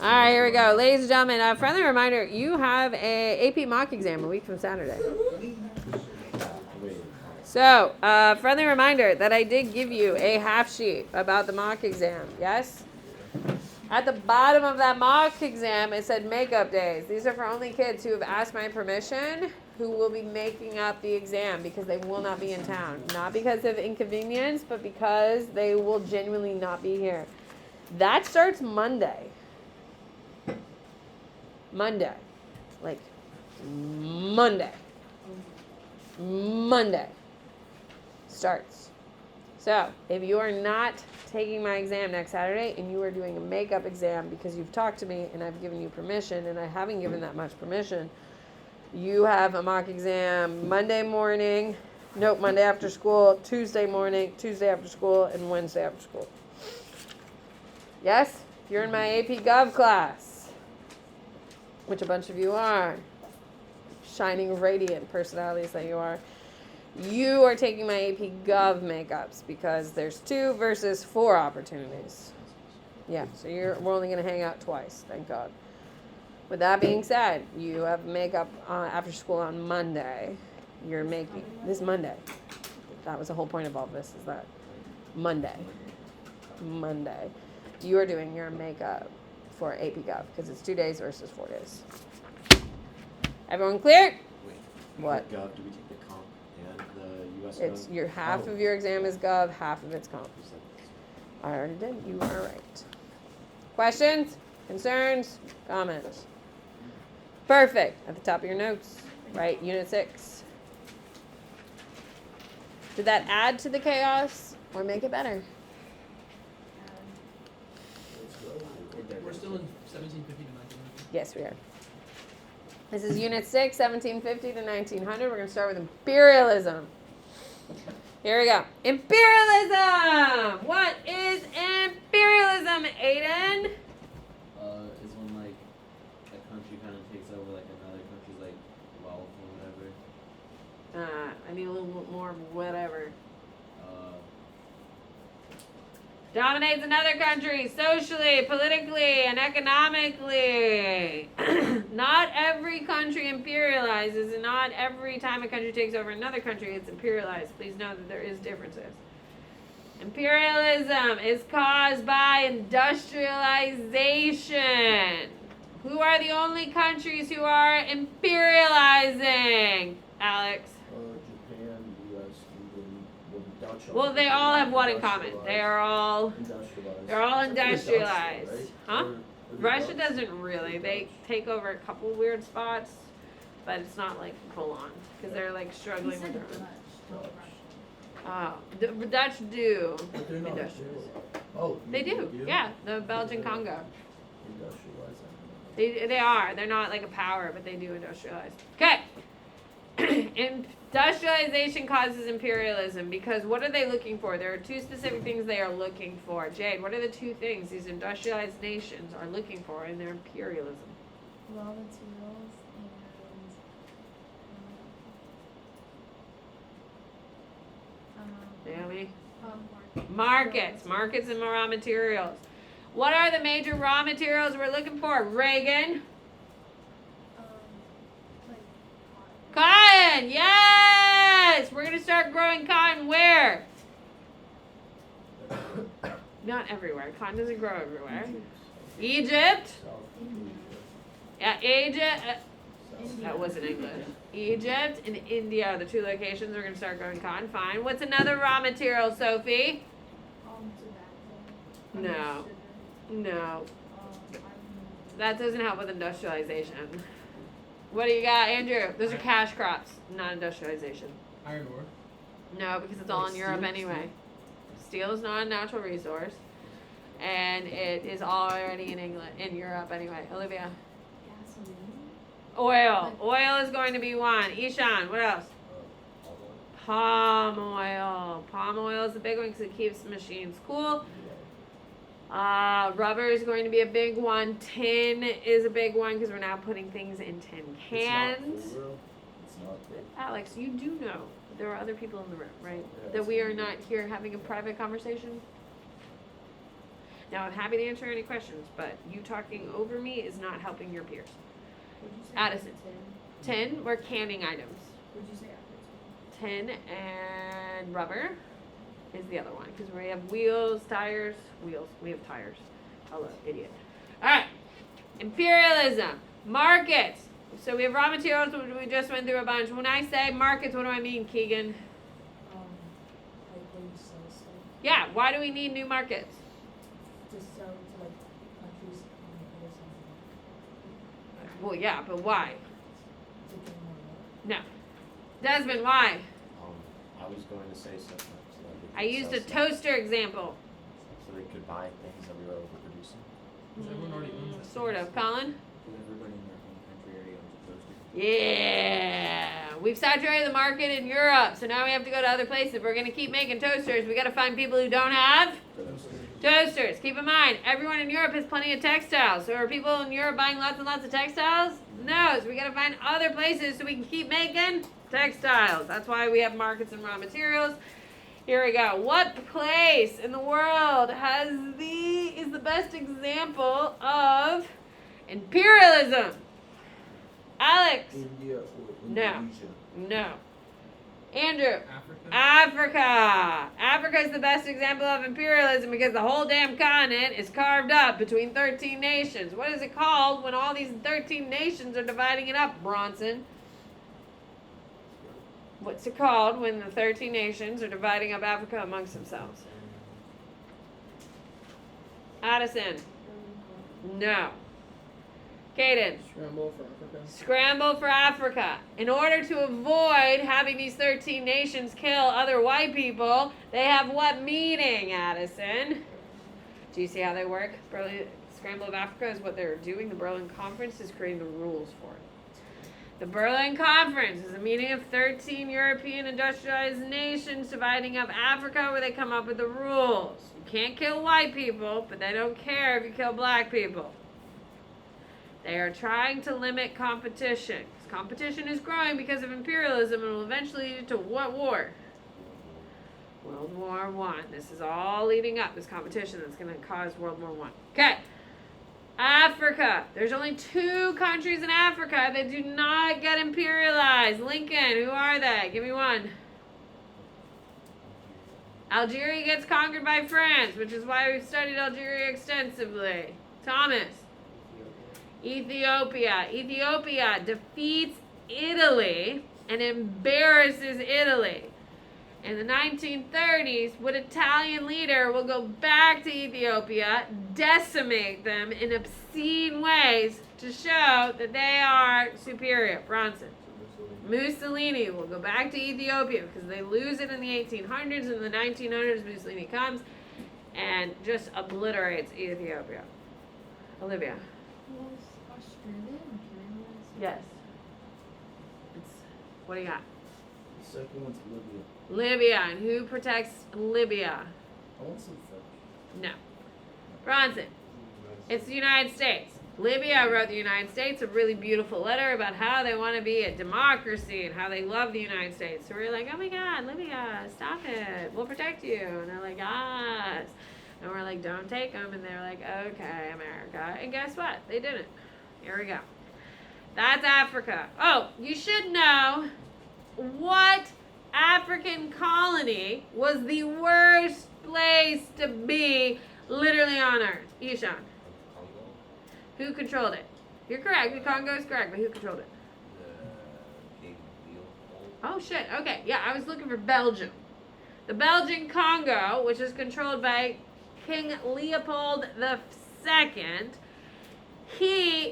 All right, here we go. Ladies and gentlemen, a friendly reminder, you have a AP mock exam a week from Saturday. So, friendly reminder that I did give you a half sheet about the mock exam, yes? At the bottom of that mock exam, it said makeup days. These are for only kids who have asked my permission, who will be making up the exam because they will not be in town. Not because of inconvenience, but because they will genuinely not be here. That starts Monday. Monday. Like, Monday. Monday. Starts. So, if you are not taking my exam next Saturday and you are doing a makeup exam because you've talked to me and I've given you permission and I haven't given that much permission, you have a mock exam Monday morning, Monday after school, Tuesday morning, Tuesday after school, and Wednesday after school. Yes? You're in my AP Gov class, which a bunch of you are. Shining, radiant personalities that you are. You are taking my AP Gov makeups because there's 2 versus 4 opportunities. Yeah, so we're only going to hang out twice, thank God. With that being said, you have makeup after school on Monday. You're making this Monday. That was the whole point of all this, is that Monday. You are doing your makeup for AP Gov because it's 2 days versus 4 days. Everyone clear? Wait. What? Gov, do we take the comp and the US It's Gov? your half of your exam is Gov, half of it's comp. I already did. You are right. Questions? Concerns? Comments? Perfect. At the top of your notes, right? Unit 6. Did that add to the chaos or make it better? We're still in 1750 to 1900. Yes, we are. This is Unit 6, 1750 to 1900. We're going to start with imperialism. Here we go. Imperialism! What is imperialism, Aiden? Is when like a country kind of takes over like another country's like wealth or whatever. I need a little bit more of whatever. Dominates another country socially, politically, and economically. Not every country imperializes, and not every time a country takes over another country, it's imperialized. Please know that there is differences. Imperialism is caused by industrialization. Who are the only countries who are imperializing, Alex? Japan, U.S., England, Dutch. Well, they all have what in common? They are all Industrialized. they're all industrialized. Dutch, Huh? Or Russia Dutch? doesn't really. They take over a couple weird spots, but it's not like full on because they're like struggling with their own. Dutch. Oh, the Dutch do But they're not industrialize. Oh, They do, yeah. The Belgian Congo. Industrialized. They are. They're not like a power, but they do industrialize. Okay. Industrialization causes imperialism because what are they looking for? There are 2 specific things they are looking for. Jade, what are the 2 things these industrialized nations are looking for in their imperialism? Raw materials and Naomi? markets. Markets and raw materials. What are the major raw materials we're looking for? Reagan? Like Cotton! Yes! We're going to start growing cotton where? Not everywhere. Cotton doesn't grow everywhere. Egypt? Yeah, Egypt. That wasn't English. Egypt and India are the 2 locations we're going to start growing cotton. Fine. What's another raw material, Sophie? tobacco. No. Sugar, No. iron. That doesn't help with industrialization. What do you got, Andrew? Those are cash crops, not industrialization. Iron ore. No, because it's all Like in Europe steel? anyway. Steel is not a natural resource, and it is already in Europe anyway. Olivia. Gasoline. Oil. Oil is going to be one. Ishan, what else? Palm oil. Palm oil is the big one because it keeps machines cool. Rubber is going to be a big one. Tin is a big one because we're now putting things in tin cans. It's not cool. Alex, you do know there are other people in the room, right? Yeah, That we are it's- not here having a private conversation. Now, I'm happy to answer any questions, but you talking over me is not helping your peers. What'd you say? Addison. 10. 10 were canning items. What'd you say after 10? 10 and rubber is the other one because we have wheels, tires, wheels. We have tires. Hello, idiot. All right. Imperialism. Markets. So we have raw materials, which we just went through a bunch. When I say markets, what do I mean, Keegan? Like where you sell stuff Yeah, why do we need new markets? to sell to like countries on the other side of Well, yeah, but why? the world to gain more wealth. No. Desmond, why? I was going to say something so that we I could used sell a stuff, toaster example. so they could buy things that we were overproducing. Because everyone already owns that. Sort of. Colin? Because everybody in their home country already owns a toaster. Yeah. We've saturated the market in Europe, so now we have to go to other places. If we're going to keep making toasters, we got to find people who don't have toasters. Keep in mind, everyone in Europe has plenty of textiles. So are people in Europe buying lots and lots of textiles? No. So we got to find other places so we can keep making textiles. That's why we have markets and raw materials. Here we go. What place in the world is the best example of imperialism? Alex. India or No. Indonesia? No. Andrew. Africa. Africa. Africa is the best example of imperialism because the whole damn continent is carved up between 13 nations. What is it called when all these 13 nations are dividing it up, Bronson? What's it called when the 13 nations are dividing up Africa amongst themselves? Addison. No. Caden. Scramble for Africa. Scramble for Africa. In order to avoid having these 13 nations kill other white people, they have what meeting, Addison? Do you see how they work? Scramble of Africa is what they're doing. The Berlin Conference is creating the rules for it. The Berlin Conference is a meeting of 13 European industrialized nations dividing up Africa where they come up with the rules. You can't kill white people, but they don't care if you kill black people. They are trying to limit competition. Competition is growing because of imperialism and will eventually lead to what war? World War I. This is all leading up, this competition that's going to cause World War I. Okay. Africa. There's only 2 countries in Africa that do not get imperialized. Lincoln, who are they? Give me one. Algeria gets conquered by France, which is why we've studied Algeria extensively. Thomas. Ethiopia. Ethiopia defeats Italy and embarrasses Italy. In the 1930s, what Italian leader will go back to Ethiopia, decimate them in obscene ways to show that they are superior? Bronson. Mussolini will go back to Ethiopia because they lose it in the 1800s. In the 1900s, Mussolini comes and just obliterates Ethiopia. Olivia. Was Australia imperialized? Yes. What do you got? The second one's Libya. Libya. And who protects Libya? I want some French. No. Bronson. It's the United States. Libya wrote the United States a really beautiful letter about how they want to be a democracy and how they love the United States. So we're like, oh my God, Libya, stop it. We'll protect you. And they're like, yes. And we're like, don't take them. And they're like, okay, America. And guess what? They didn't. Here we go. That's Africa. Oh, you should know what African colony was the worst place to be literally on Earth. Ishan. Congo. Who controlled it? You're correct. The Congo is correct, but who controlled it? King Leopold. Oh, shit. Okay. Yeah, I was looking for Belgium. The Belgian Congo, which is controlled by King Leopold II.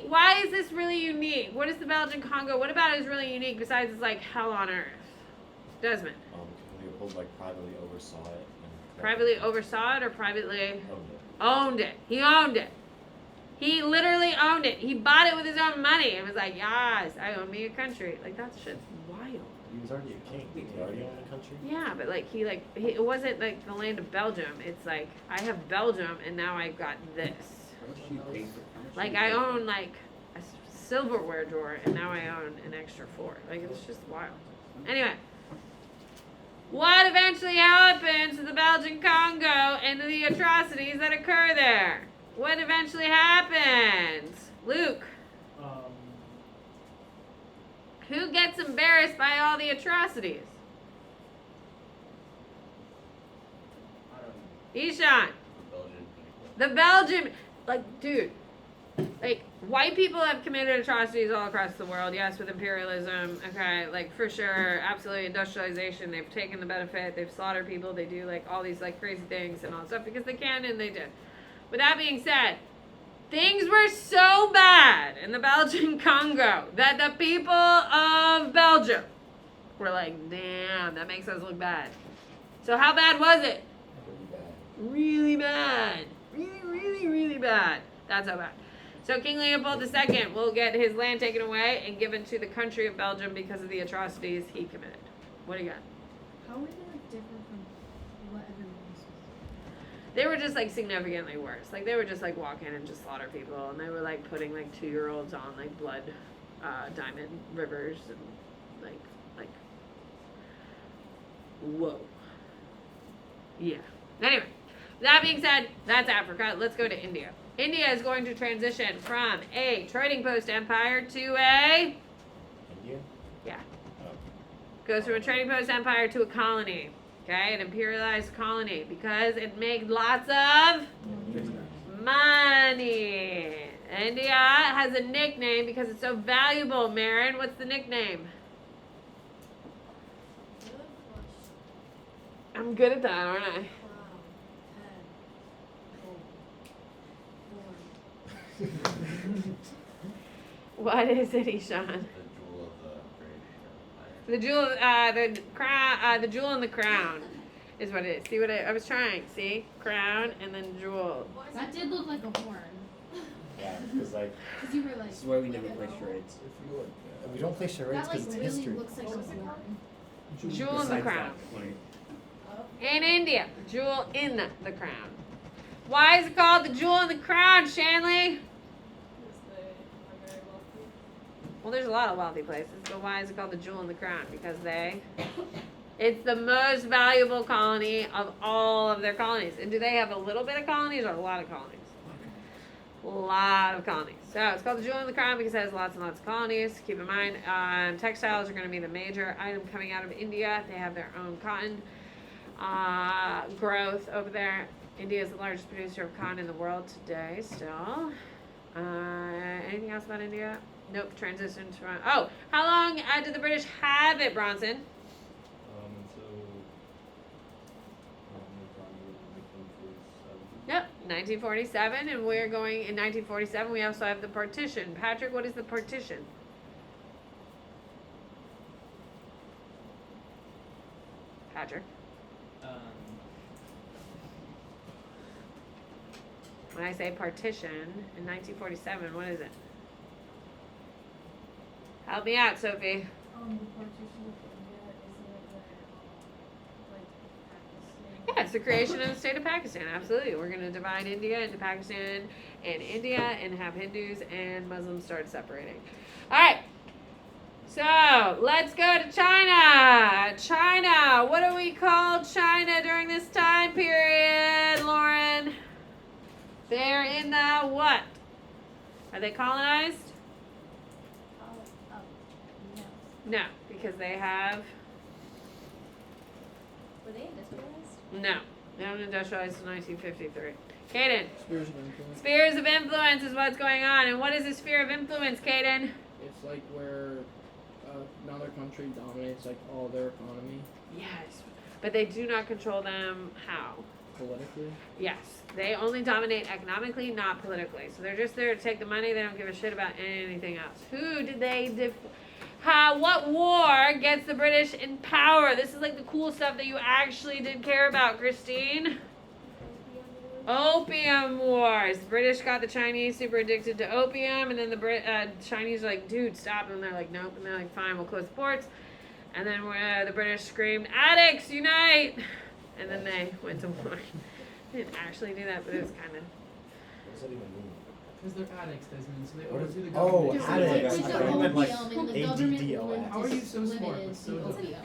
Why is this really unique? What is the Belgian Congo? What about it is really unique besides it's like hell on earth? Desmond. Leopold privately oversaw it. And Privately oversaw it or privately owned it. owned it? He owned it. He literally owned it. He bought it with his own money and was like, yes, I own me a country. Like, that shit's wild. He was already a king. Did he already own a country? Yeah, but it wasn't like the land of Belgium. It's like, I have Belgium and now I've got this. How much do you pay for? Like, I own like a silverware drawer and now I own an extra 4. Like, it's just wild. Anyway, What eventually happens to the Belgian Congo and to the atrocities that occur there? What eventually happens? Luke, who gets embarrassed by all the atrocities? I don't know. Ishan. Belgian people. The Belgian, like, dude, like, white people have committed atrocities all across the world, yes, with imperialism, okay, like, for sure, absolutely, industrialization, they've taken the benefit, they've slaughtered people, they do, like, all these, like, crazy things and all that stuff, because they can and they did. With that being said, things were so bad in the Belgian Congo that the people of Belgium were like, damn, that makes us look bad. So how bad was it? Really bad. Really bad. Really, really bad. That's how bad. So King Leopold II will get his land taken away and given to the country of Belgium because of the atrocities he committed. What do you got? How were they like different from what everyone else was? They were just like significantly worse. Like they would just like walk in and just slaughter people, and they were like putting like 2-year-olds on like blood diamond rivers and like whoa. Yeah. Anyway, that being said, that's Africa. Let's go to India. India is going to transition from a trading post empire to a India? yeah. Oh. Goes from a trading post empire to a colony. Okay, an imperialized colony because it made lots of money. India has a nickname because it's so valuable. Marin, what's the nickname? I'm good at that, aren't I? What is it, Ishan? The jewel of the British Empire. The jewel, the crown, the jewel in the crown is what it is. See what I was trying? See, crown and then jewel. That did look like a horn. Yeah, because like Cause you were like. This is why we never play charades. If you like, we don't play charades That because like it's really history. looks like a horn. Jewel in the Besides crown. that point. In India, jewel in the crown. Why is it called the jewel in the crown, Shanley? Well, there's a lot of wealthy places, but why is it called the jewel in the crown? Because it's the most valuable colony of all of their colonies. And do they have a little bit of colonies or a lot of colonies? A lot of colonies. So it's called the jewel in the crown because it has lots and lots of colonies. Keep in mind, textiles are going to be the major item coming out of India. They have their own cotton growth over there. India is the largest producer of cotton in the world today still. Anything else about India? Nope. Transition to how long did the British have it, Bronson? Yep, 1947, and we're going in 1947. We also have the partition. Patrick, what is the partition? Patrick, when I say partition in 1947, what is it? Help me out, Sophie. The partition of India, isn't it like Pakistan? Yeah, it's the creation of the state of Pakistan. Absolutely. We're going to divide India into Pakistan and India and have Hindus and Muslims start separating. All right. So let's go to China. China. What do we call China during this time period, Lauren? They're in the what? Are they colonized? No. No, because they have Were they industrialized? no. They haven't industrialized until 1953. Caden. Spheres of influence. Spheres of influence is what's going on. And what is a sphere of influence, Caden? It's like where another country dominates like all their economy Yes. But they do not control them how? politically. Yes. They only dominate economically, not politically. So they're just there to take the money. They don't give a shit about anything else. Who did they what war gets the British in power? This is like the cool stuff that you actually did care about, Christine. Opium Wars. The British got the Chinese super addicted to opium, and then the Chinese are like, dude, stop. And they're like, nope. And they're like, fine, we'll close the ports. And then the British screamed, addicts, unite! And then they went to war. They didn't actually do that, but it was kind of... What does that even mean? Because they're addicts, Desmond, so they What oversee is- the oh, government. They're addicts. addicted I to thought you meant, like, opium, and the government ADDOS. wanted How are you to so smart, limit but so the dumb? opium.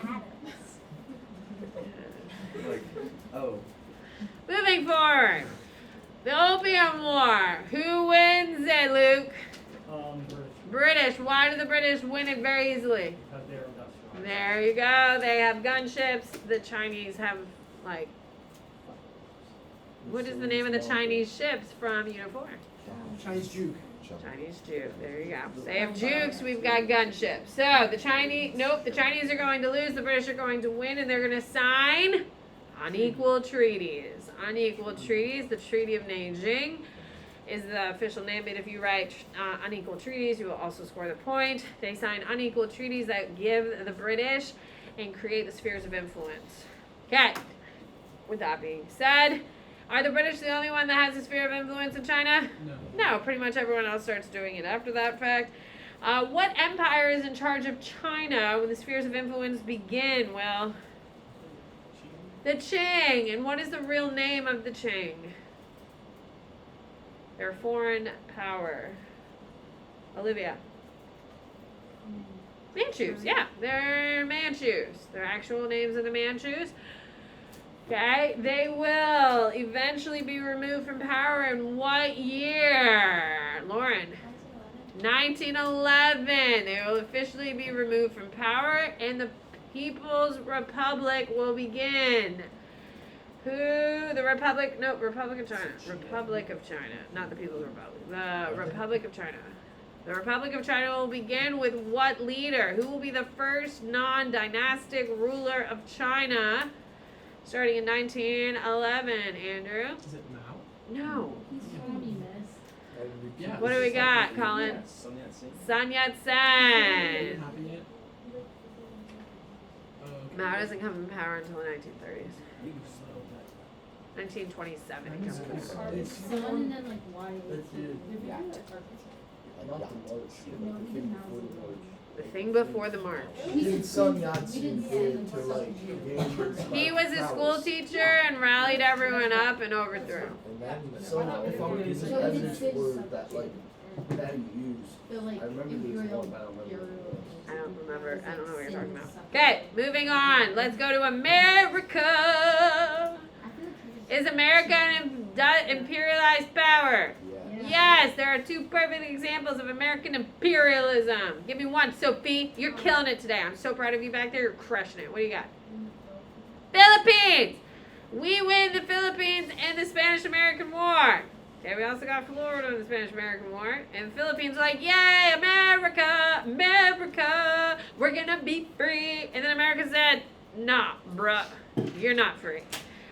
like, oh. Moving forward. The Opium War. Who wins it, Luke? British. Why do the British win it very easily? Because they're industrialized. There you go. They have gunships. The Chinese have, like, what is the name of the Chinese ships from Unit 4? Chinese juke. Chinese juke. There you go. They have jukes. We've got gunships. So the Chinese are going to lose. The British are going to win, and they're going to sign unequal treaties. Unequal treaties. The Treaty of Nanjing is the official name, but if you write unequal treaties, you will also score the point. They sign unequal treaties that give the British and create the spheres of influence. Okay. With that being said, are the British the only one that has a sphere of influence in China? No, pretty much everyone else starts doing it after that fact. What empire is in charge of China when the spheres of influence begin? Well, the Qing. And what is the real name of the Qing? They're a foreign power. Olivia. Manchus, yeah. They're Manchus. Their actual names are the Manchus. Okay, they will eventually be removed from power in what year? Lauren. 1911. They will officially be removed from power and the People's Republic will begin. The Republic, no, Republic of China. Republic of China, not the People's Republic. The Republic of China. The Republic of China will begin with what leader? Who will be the first non-dynastic ruler of China starting in 1911, Andrew? Is it Mao? No. He's communist. Yeah. What do we got, Colin? Sun Yat-sen. Sun Yat-sen. Happy yet? Okay. Mao doesn't come in power until the 1930s. 1927 he comes in power. Sun and then like why? Let's do Not the march, like the thing before the march. The thing before the march. Did Sun Yat-sen did to like gain He was a school teacher and rallied everyone up and overthrew. And then so if I'm getting some evidence word that like that he used. But like I remember there was imperial, one, but I don't remember. I don't remember. I don't know what you're talking about. Okay, moving on. Let's go to America. Is America an imperialized power? Yeah. Yes, there are two perfect examples of American imperialism. Give me one, Sophie. You're killing it today. I'm so proud of you back there. You're crushing it. What do you got? Philippines. We win the Philippines in the Spanish-American War. Okay, we also got Florida in the Spanish-American War. And the Philippines are like, yay, America, America, we're gonna be free. And then America said, nah, bruh, you're not free.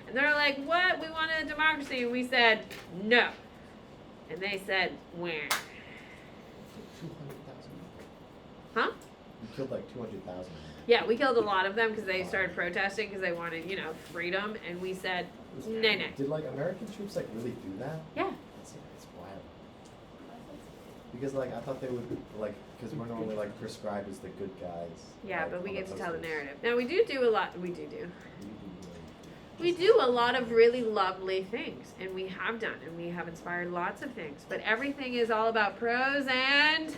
And they're like, what? We wanted a democracy. And we said, no. And they said, where? 200,000. Huh? You killed like 200,000. Yeah, we killed a lot of them because they started protesting because they wanted, freedom. And we said, nay. Did like American troops like really do that? Yeah. It's wild. Because like I thought they would like because we're normally like prescribed as the good guys. Yeah, like, but we on get to tell the posters. narrative. Now, we do a lot. We do. We do, We do a lot of really lovely things, and we have done, and we have inspired lots of things. But everything is all about pros and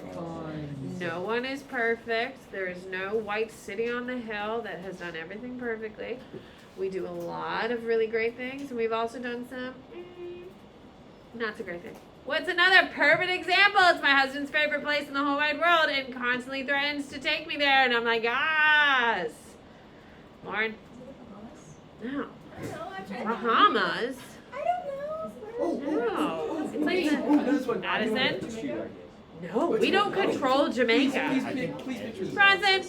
no one is perfect. There is no white city on the hill that has done everything perfectly. We do a lot of really great things, and we've also done some not so great things. What's another perfect example? It's my husband's favorite place in the whole wide world and constantly threatens to take me there, and I'm like, yes. Lauren? No. I don't know. I'm trying to Bahamas? I don't know. No. It's like This one. Addison? Street art games. No, we don't control Jamaica. Please picture this. Bronson,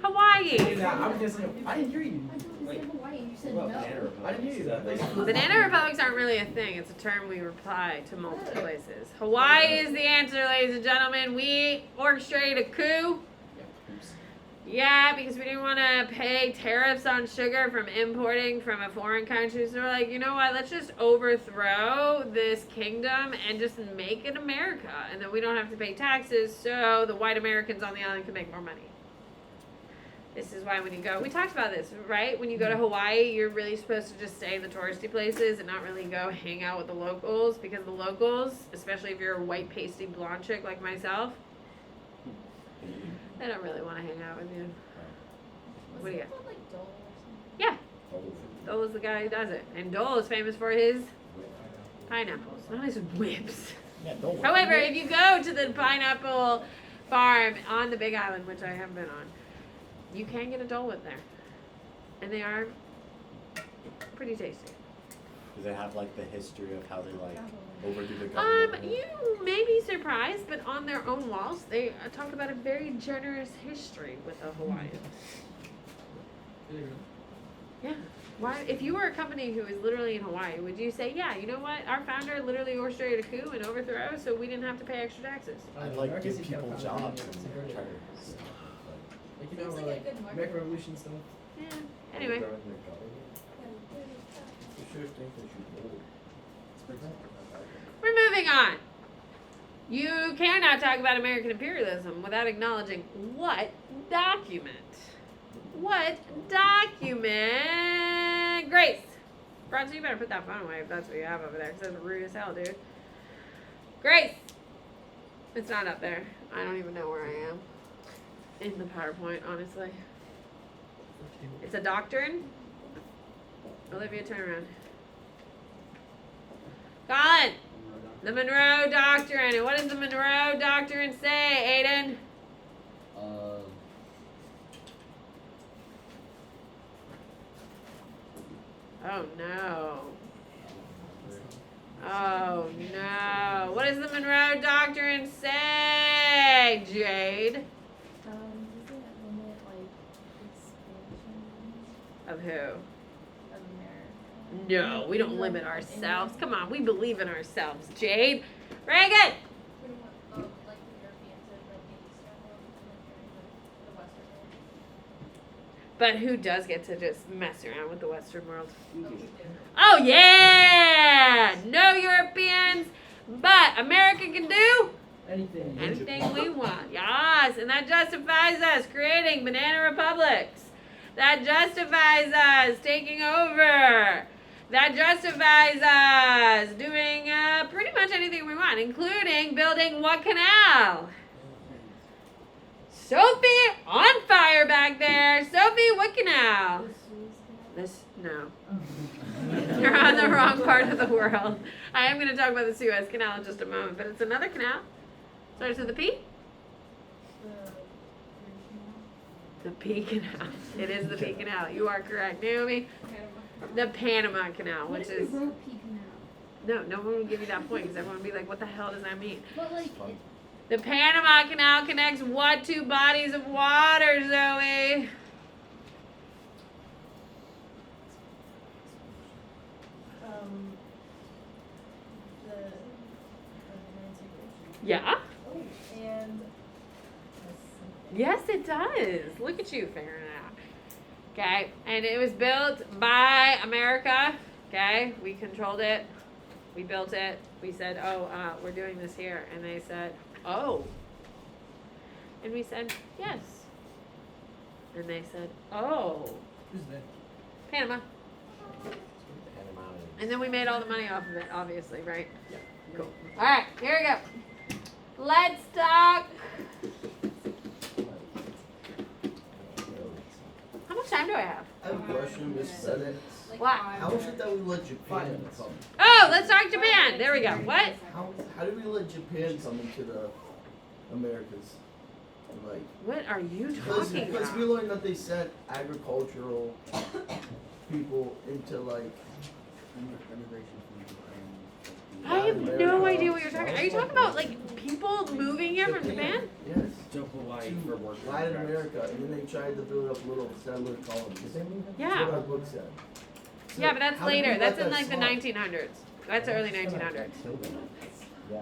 Hawaii. Yeah, I was gonna say, I didn't hear you. I thought you said Hawaii and you said What no. about Banana Republic? I didn't hear you that. Banana republics aren't really a thing. It's a term we apply to multiple places. Hawaii is the answer, ladies and gentlemen. We orchestrated a coup. Yeah, because we didn't want to pay tariffs on sugar from importing from a foreign country. So we're like, you know what? Let's just overthrow this kingdom and just make it America. And then we don't have to pay taxes, so the white Americans on the island can make more money. This is why when you go, we talked about this, right? When you go to Hawaii, you're really supposed to just stay in the touristy places and not really go hang out with the locals, because the locals, especially if you're a white pasty blonde chick like myself, they don't really want to hang out with you. What do you got? Like Dole or something? Yeah, Oh. Dole is the guy who does it. And Dole is famous for his pineapples, not his whips. Yeah, don't. However, if you go to the pineapple farm on the Big Island, which I have been on, you can get a Dole Whip there. And they are pretty tasty. Do they have like the history of how they like overdo the government? You may be surprised, but on their own walls, they talk about a very generous history with the Hawaiians. Yeah. Why, if you were a company who is literally in Hawaii, would you say, yeah, you know what? Our founder literally orchestrated a coup and overthrow, so we didn't have to pay extra taxes. I'd like give people jobs and try to Like, you Seems know, like a like, good market. American Revolution stuff. Yeah. Anyway. overthrow the government. You should think that you old. We're moving on. You cannot talk about American imperialism without acknowledging what document? What document? Grace. Bronson, you better put that phone away if that's what you have over there, because that's rude as hell, dude. Grace. It's not up there. I don't even know where I am in the PowerPoint, honestly. It's a doctrine. Olivia, turn around. Colin. The Monroe Doctrine. And what does the Monroe Doctrine say, Aiden? Oh no. Oh no. What does the Monroe Doctrine say, Jade? Doesn't it limit like expansion Of who? of America? No, we don't limit ourselves. Come on, we believe in ourselves, Jade. Reagan! We don't want like the Europeans and like the Eastern world and the Western world. But who does get to just mess around with the Western world? Oh, we do. Oh yeah! No Europeans, but America can do Anything. anything we want. Yes, and that justifies us creating banana republics. That justifies us taking over. That justifies us doing pretty much anything we want, including building what canal? Sophie, on fire back there. Sophie, what canal? The Suez Canal. No. You're on the wrong part of the world. I am going to talk about the Suez Canal in just a moment, but it's another canal. Starts with a P. The The P Canal. It is the P Canal. You are correct, Naomi. The Panama Canal, which is no one will give you that point because everyone will be like, "What the hell does that mean?" But like, The Panama Canal connects what two bodies of water, Zoe? the Atlantic Ocean. Yeah. Oh, and Yes, it does. Look at you figuring it out. Okay, and it was built by America. Okay, we controlled it. We built it. We said, "Oh, we're doing this here," and they said, "Oh," and we said, "Yes," and they said, "Oh." Who's that? Panama. And then we made all the money off of it, obviously, right? Yeah. Cool. All right, here we go. Let's talk. How much time do I have? I have a question, Miss Bennett. like What? How is it that we let Japan come? Oh, let's talk Japan. There we go. What? How did we let Japan come into the Americas? Like, What are you because talking we about? learned that they sent agricultural people into like I have no idea what you're talking. Are you talking about like people moving here from Japan? Yes. To Hawaii for work. Latin America, and then they tried to build up little settler colonies. That's what Yeah. our book said. So Yeah, but that's how did we later. let That's in that like the slide? 1900s. That's early 1900s. Yeah.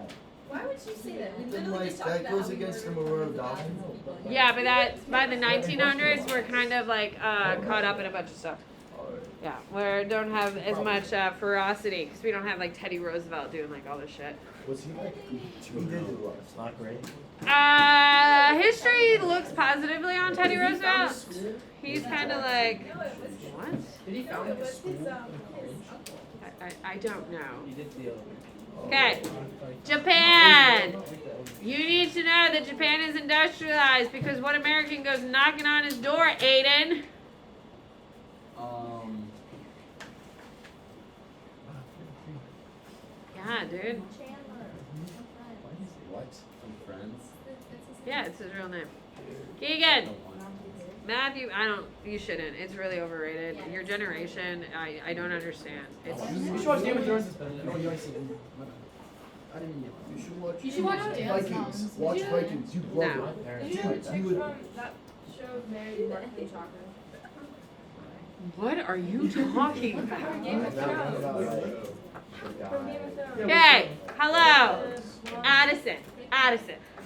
Why would you say that? We Then, literally like, just talked that about goes how we against the murdered Monroe hundreds of Doctrine. thousands of people. Yeah, but that by the 1900s we're kind of like caught up in a bunch of stuff. Alright. Yeah, we don't have as much ferocity because we don't have like Teddy Roosevelt doing like all this shit. Was he like? He did do a lot. It's not great. History looks positively on Teddy Did he found a Roosevelt. school? He's kind of like No, it was what? Did he no, found it a was school? his a uncle. I don't know. He did the Okay, Japan. You need to know that Japan is industrialized because what American goes knocking on his door, Aiden? Yeah, dude. Chandler. What? From Friends. Yeah, it's his real name. I Keegan. don't want to. Matthew, you shouldn't. It's really overrated. Your generation, I don't understand. It's You should watch Game of Thrones instead. Oh, you ain't seen it. My bad. I didn't mean You should watch. You should watch Dance Vikings. Moms. Watch Did you- Vikings. You love No. it. Did you Dude, know you would. that show Married Marketing Talker? what are you talking about? From Game of Thrones. From Game of Thrones. Okay, hello, Addison.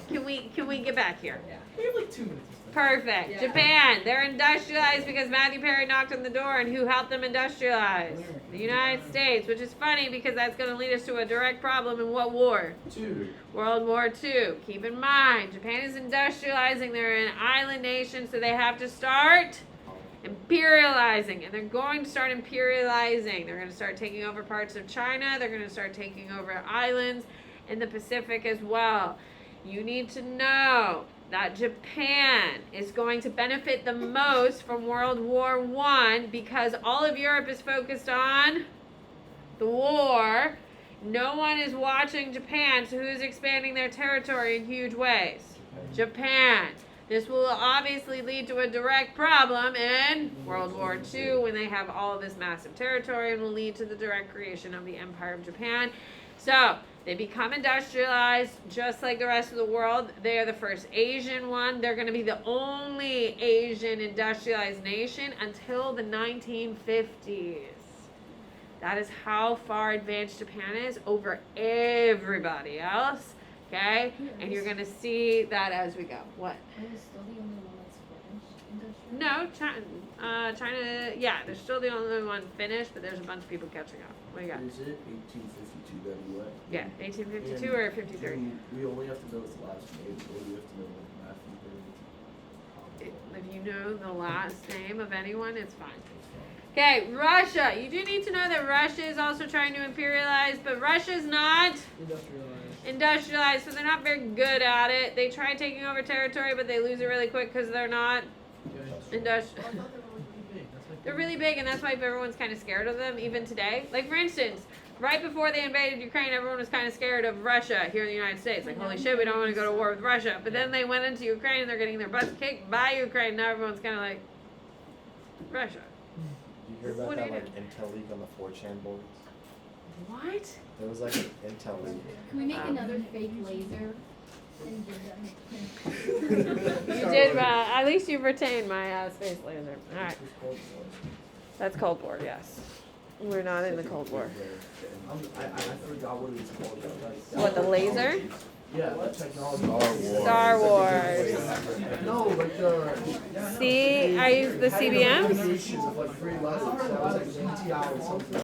Can we get back here? We have like 2 minutes. Perfect. Yeah. Japan, they're industrialized because Matthew Perry knocked on the door, and who helped them industrialize? The United States, which is funny because that's going to lead us to a direct problem in what war? 2. World War II. Keep in mind, Japan is industrializing. They're an island nation, so they have to start imperializing. And they're going to start imperializing. They're going to start taking over parts of China. They're going to start taking over islands in the Pacific as well. You need to know that Japan is going to benefit the most from World War I because all of Europe is focused on the war. No one is watching Japan, so who's expanding their territory in huge ways? Japan. This will obviously lead to a direct problem in World War II when they have all of this massive territory and will lead to the direct creation of the Empire of Japan. So, they become industrialized just like the rest of the world. They are the first Asian one. They're going to be the only Asian industrialized nation until the 1950s. That is how far advanced Japan is over everybody else. Okay? And you're going to see that as we go. What? Are they still the only one that's French industrial? No, China, yeah, they're still the only one finished, but there's a bunch of people catching up. What do you got? Is it 1852 WA? Yeah, 1852 or 53? We only have to know its last name, or we have to know like Matthew. If you know the last name of anyone, it's fine. Okay, Russia. You do need to know that Russia is also trying to imperialize, but Russia's not industrialized, so they're not very good at it. They try taking over territory, but they lose it really quick because they're not industrial. They're really big, and that's why everyone's kind of scared of them, even today. Like, for instance, right before they invaded Ukraine, everyone was kind of scared of Russia here in the United States. Like, holy shit, we don't want to go to war with Russia. But then they went into Ukraine, and they're getting their butts kicked by Ukraine. Now everyone's kind of like, Russia. Did you hear about What that do you like intel leak on the 4chan boards? What? There was like an intel leak. Can we make another fake laser and give them? You did, at least you've retained my space laser. All right. That's Cold War, yes. We're not in the Cold War. I forgot what it was called. What, the laser? Yeah, the technology. Star Wars. No, like the. See, I use the CBMs. Combinations of like 3 letters. That was like GTI or something.